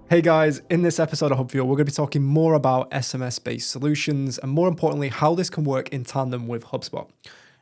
Hey guys, in this episode of HubFuel, we're going to be talking more about SMS-based solutions and more importantly, how this can work in tandem with HubSpot.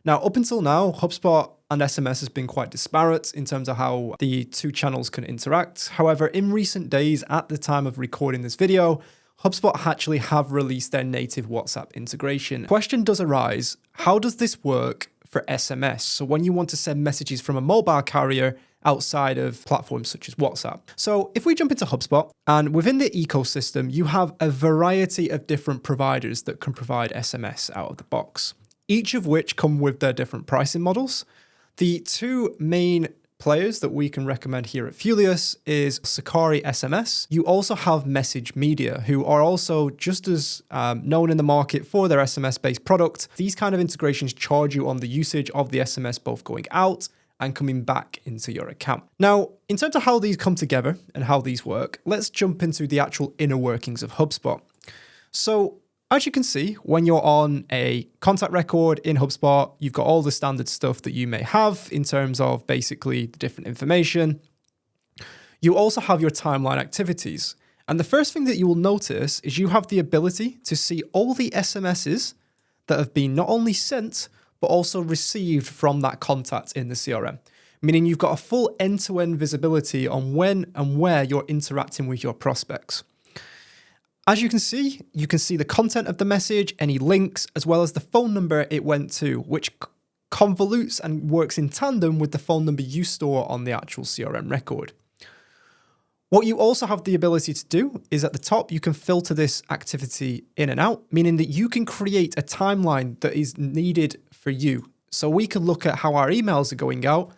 Now, up until now, HubSpot and SMS has been quite disparate in terms of how the two channels can interact. However, in recent days, at the time of recording this video, HubSpot actually have released their native WhatsApp integration. The question does arise, how does this work for SMS? So when you want to send messages from a mobile carrier outside of platforms such as WhatsApp. So if we jump into HubSpot, and within the ecosystem, you have a variety of different providers that can provide SMS out of the box, each of which come with their different pricing models. The two main players that we can recommend here at Utilise is Sakari SMS. You also have Message Media, who are also just as known in the market for their SMS-based product. These kind of integrations charge you on the usage of the SMS both going out and coming back into your account. Now, in terms of how these come together and how these work, let's jump into the actual inner workings of HubSpot. So as you can see, when you're on a contact record in HubSpot, you've got all the standard stuff that you may have in terms of basically the different information. You also have your timeline activities. And the first thing that you will notice is you have the ability to see all the SMSs that have been not only sent, but also received from that contact in the CRM, meaning you've got a full end-to-end visibility on when and where you're interacting with your prospects. As you can see the content of the message, any links, as well as the phone number it went to, which convolutes and works in tandem with the phone number you store on the actual CRM record. What you also have the ability to do is at the top, you can filter this activity in and out, meaning that you can create a timeline that is needed for you. So we can look at how our emails are going out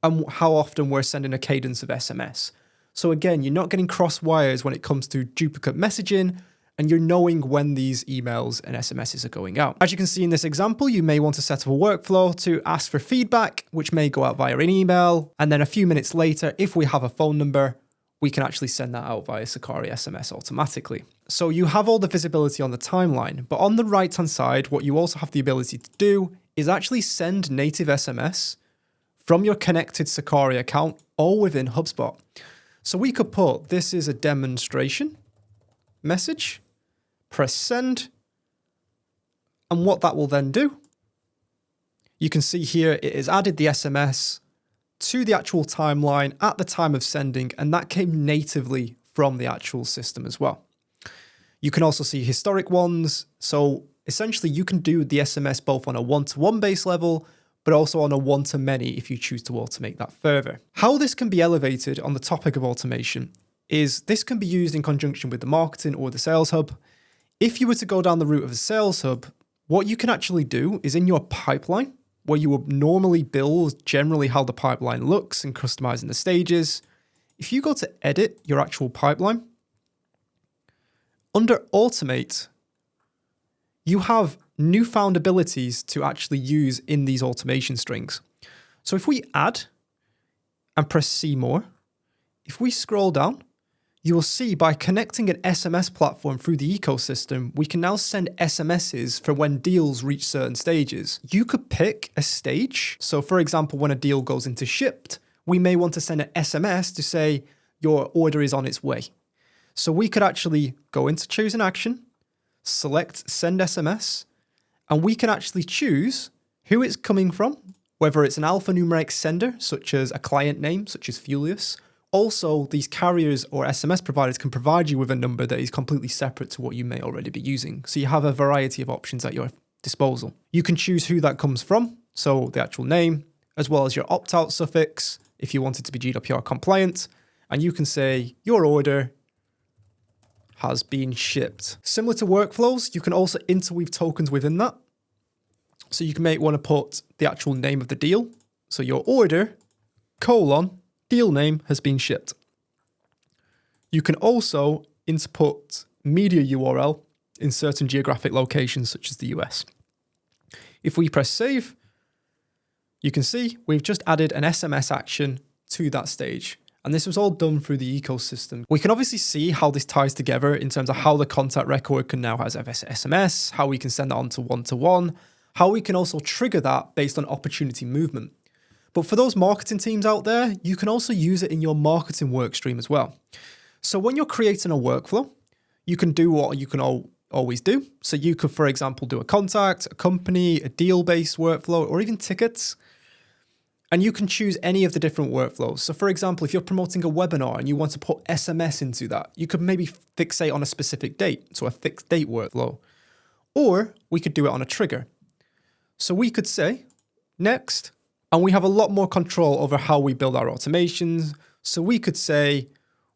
and how often we're sending a cadence of SMS. So again, you're not getting cross wires when it comes to duplicate messaging, and you're knowing when these emails and SMSs are going out. As you can see in this example, you may want to set up a workflow to ask for feedback, which may go out via an email. And then a few minutes later, if we have a phone number, we can actually send that out via Sakari SMS automatically. So you have all the visibility on the timeline, but on the right-hand side, what you also have the ability to do is actually send native SMS from your connected Sakari account all within HubSpot. So we could put, this is a demonstration message, press send, and what that will then do, you can see here, it has added the SMS to the actual timeline at the time of sending, and that came natively from the actual system as well. You can also see historic ones. So essentially you can do the SMS both on a one-to-one base level, but also on a one-to-many if you choose to automate that further. How this can be elevated on the topic of automation is this can be used in conjunction with the marketing or the sales hub. If you were to go down the route of a sales hub, what you can actually do is in your pipeline, where you would normally build generally how the pipeline looks and customizing the stages. If you go to edit your actual pipeline, under automate, you have newfound abilities to actually use in these automation strings. So if we add and press see more, if we scroll down, you will see by connecting an SMS platform through the ecosystem, we can now send SMSs for when deals reach certain stages. You could pick a stage. So for example, when a deal goes into shipped, we may want to send an SMS to say your order is on its way. So we could actually go into choose an action, select send SMS, and we can actually choose who it's coming from, whether it's an alphanumeric sender, such as a client name, such as Utilise. Also, these carriers or SMS providers can provide you with a number that is completely separate to what you may already be using. So you have a variety of options at your disposal. You can choose who that comes from, so the actual name, as well as your opt-out suffix, if you want it to be GDPR compliant, and you can say your order has been shipped. Similar to workflows, you can also interweave tokens within that. So you may want to put the actual name of the deal. So your order, deal name has been shipped. You can also input media URL in certain geographic locations such as the US. If we press save, you can see we've just added an SMS action to that stage. And this was all done through the ecosystem. We can obviously see how this ties together in terms of how the contact record can now have SMS, how we can send that on to one-to-one, how we can also trigger that based on opportunity movement. But for those marketing teams out there, you can also use it in your marketing work stream as well. So when you're creating a workflow, you can do what you can always do. So you could, for example, do a contact, a company, a deal-based workflow, or even tickets. And you can choose any of the different workflows. So for example, if you're promoting a webinar and you want to put SMS into that, you could maybe fixate on a specific date, so a fixed date workflow. Or we could do it on a trigger. So we could say, next, and we have a lot more control over how we build our automations. So we could say,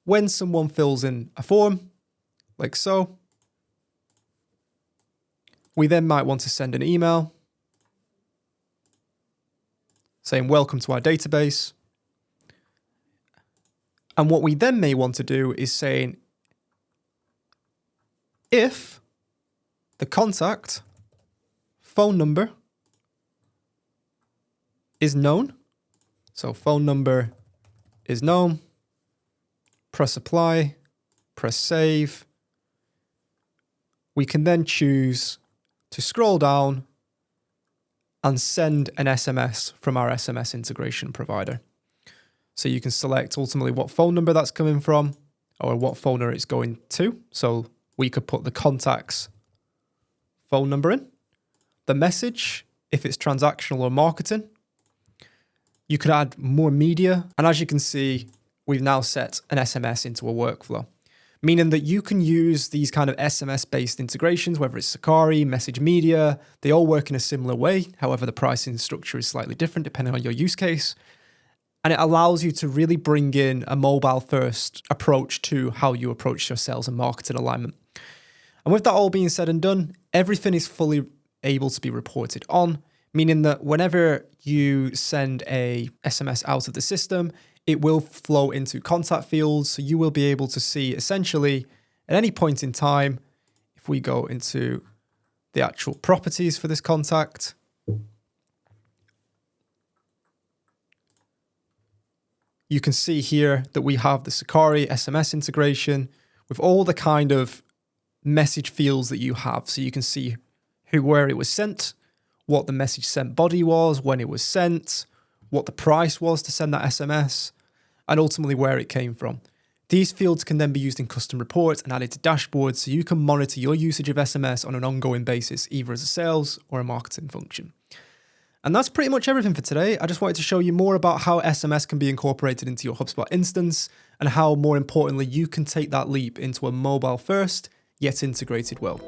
when someone fills in a form, like so, we then might want to send an email saying, welcome to our database. And what we then may want to do is saying, if the contact phone number is known, so phone number is known, press apply, press save. We can then choose to scroll down and send an SMS from our SMS integration provider. So you can select ultimately what phone number that's coming from or what phone number it's going to. So we could put the contact's phone number in, the message, if it's transactional or marketing. You could add more media. And as you can see, we've now set an SMS into a workflow, meaning that you can use these kind of SMS-based integrations, whether it's Sakari, message media, they all work in a similar way. However, the pricing structure is slightly different depending on your use case. And it allows you to really bring in a mobile-first approach to how you approach your sales and marketing alignment. And with that all being said and done, everything is fully able to be reported on, meaning that whenever you send a SMS out of the system, it will flow into contact fields. So you will be able to see essentially at any point in time, if we go into the actual properties for this contact, you can see here that we have the Sakari SMS integration with all the kind of message fields that you have. So you can see where it was sent, what the message sent body was, when it was sent, what the price was to send that SMS, and ultimately where it came from. These fields can then be used in custom reports and added to dashboards so you can monitor your usage of SMS on an ongoing basis, either as a sales or a marketing function. And that's pretty much everything for today. I just wanted to show you more about how SMS can be incorporated into your HubSpot instance and how, more importantly, you can take that leap into a mobile-first, yet integrated world.